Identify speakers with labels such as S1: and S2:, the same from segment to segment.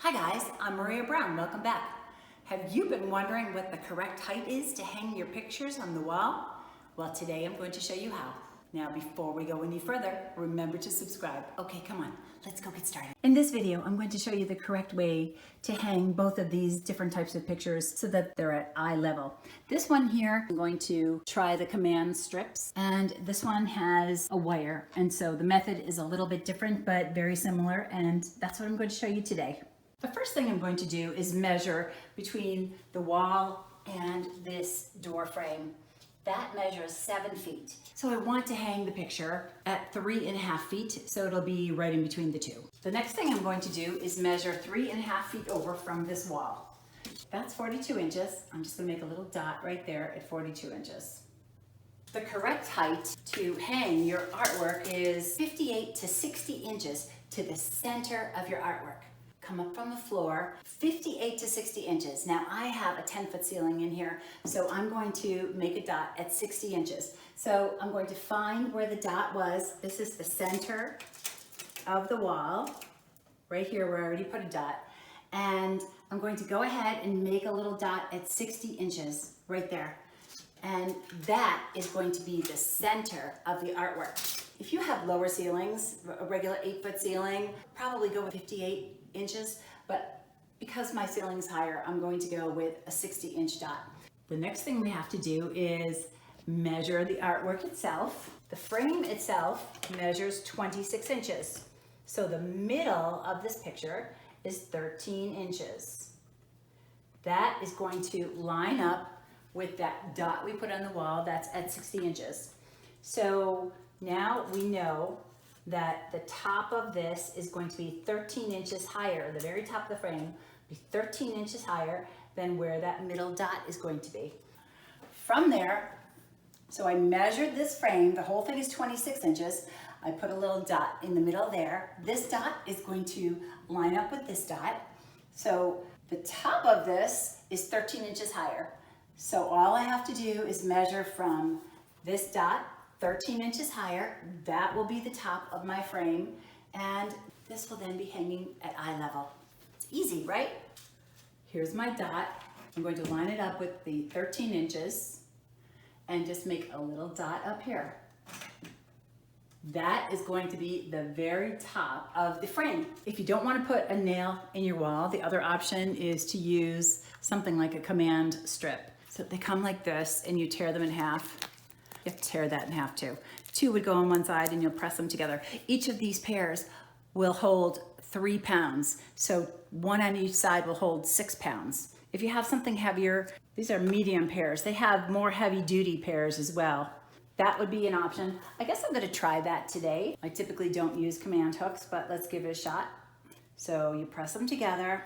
S1: Hi guys, I'm Maria Brown. Welcome back. Have you been wondering what the correct height is to hang your pictures on the wall? Well, today I'm going to show you how. Now, before we go any further, remember to subscribe. Okay, come on, let's go get started. In this video, I'm going to show you the correct way to hang both of these different types of pictures so that they're at eye level. This one here, I'm going to try the command strips, and this one has a wire. And so the method is a little bit different, but very similar, and that's what I'm going to show you today. The first thing I'm going to do is measure between the wall and this door frame. That measures 7 feet. So I want to hang the picture at 3.5 feet, so it'll be right in between the two. The next thing I'm going to do is measure 3.5 feet over from this wall. That's 42 inches. I'm just gonna make a little dot right there at 42 inches. The correct height to hang your artwork is 58 to 60 inches to the center of your artwork. Come up from the floor, 58 to 60 inches. Now I have a 10-foot ceiling in here, so I'm going to make a dot at 60 inches. So I'm going to find where the dot was. This is the center of the wall, right here where I already put a dot. And I'm going to go ahead and make a little dot at 60 inches, right there. And that is going to be the center of the artwork. If you have lower ceilings, a regular 8-foot ceiling, probably go with 58 inches, but because my ceiling's higher, I'm going to go with a 60-inch dot. The next thing we have to do is measure the artwork itself. The frame itself measures 26 inches. So the middle of this picture is 13 inches. That is going to line up with that dot we put on the wall. That's at 60 inches. So now we know that the top of this is going to be 13 inches higher. The very top of the frame be 13 inches higher than where that middle dot is going to be. From there, so I measured this frame, the whole thing is 26 inches. I put a little dot in the middle there. This dot is going to line up with this dot. So the top of this is 13 inches higher. So all I have to do is measure from this dot 13 inches higher. That will be the top of my frame, and this will then be hanging at eye level. It's easy, right? Here's my dot. I'm going to line it up with the 13 inches and just make a little dot up here. That is going to be the very top of the frame. If you don't want to put a nail in your wall, the other option is to use something like a command strip. So they come like this, and you tear them in half. You have to tear that in half too. 2 would go on one side and you'll press them together. Each of these pairs will hold 3 pounds. So 1 on each side will hold 6 pounds. If you have something heavier, these are medium pairs. They have more heavy duty pairs as well. That would be an option. I guess I'm gonna try that today. I typically don't use command hooks, but let's give it a shot. So you press them together.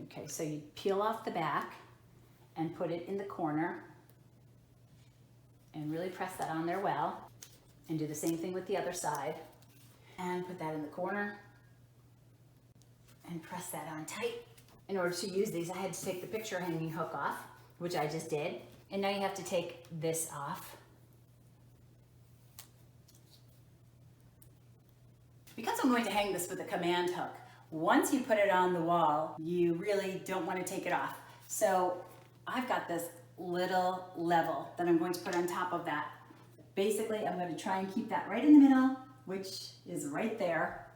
S1: Okay, so you peel off the back and put it in the corner and really press that on there well, and do the same thing with the other side and put that in the corner and press that on tight. In order to use these, I had to take the picture hanging hook off, which I just did, and now you have to take this off. Because I'm going to hang this with a command hook, once you put it on the wall, you really don't want to take it off. So I've got this little level that I'm going to put on top of that. Basically, I'm going to try and keep that right in the middle, which is right there.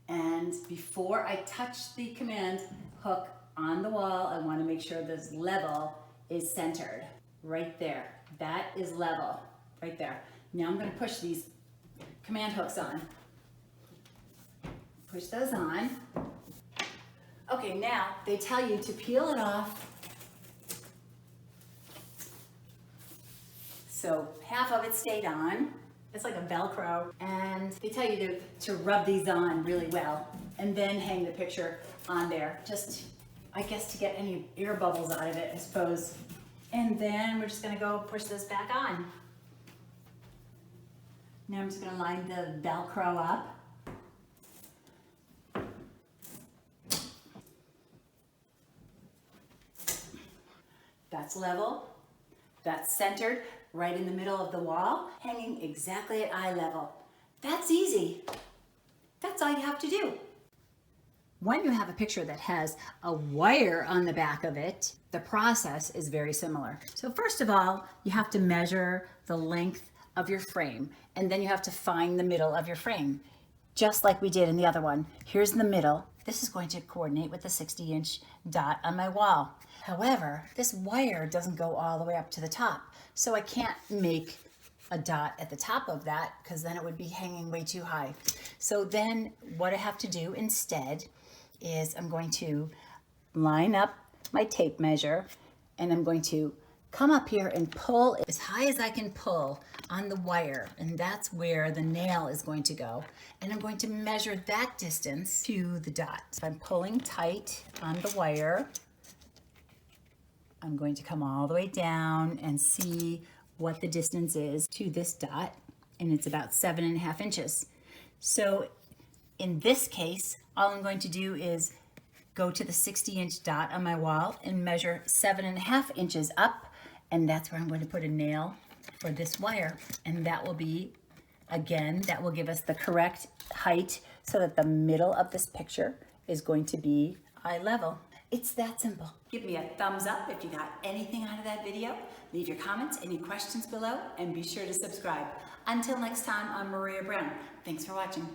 S1: And before I touch the command hook on the wall, I want to make sure this level is centered right there. That is level right there. Now I'm going to push these command hooks on. Push those on. Okay, now they tell you to peel it off. So half of it stayed on. It's like a Velcro. And they tell you to rub these on really well and then hang the picture on there. Just, I guess, to get any air bubbles out of it, I suppose. And then we're just gonna go push this back on. Now I'm just gonna line the Velcro up. That's level. That's centered right in the middle of the wall, hanging exactly at eye level. That's easy. That's all you have to do. When you have a picture that has a wire on the back of it, the process is very similar. So first of all, you have to measure the length of your frame, and then you have to find the middle of your frame, just like we did in the other one. Here's the middle. This is going to coordinate with the 60-inch dot on my wall. However, this wire doesn't go all the way up to the top, so I can't make a dot at the top of that because then it would be hanging way too high. So then what I have to do instead is I'm going to line up my tape measure, and I'm going to come up here and pull as high as I can pull on the wire, and that's where the nail is going to go. And I'm going to measure that distance to the dot. So I'm pulling tight on the wire. I'm going to come all the way down and see what the distance is to this dot, and it's about 7.5 inches. So in this case, all I'm going to do is go to the 60-inch dot on my wall and measure 7.5 inches up, and that's where I'm going to put a nail for this wire. And that will be, again, that will give us the correct height so that the middle of this picture is going to be eye level. It's that simple. Give me a thumbs up if you got anything out of that video. Leave your comments, any questions below, and be sure to subscribe. Until next time, I'm Maria Brown. Thanks for watching.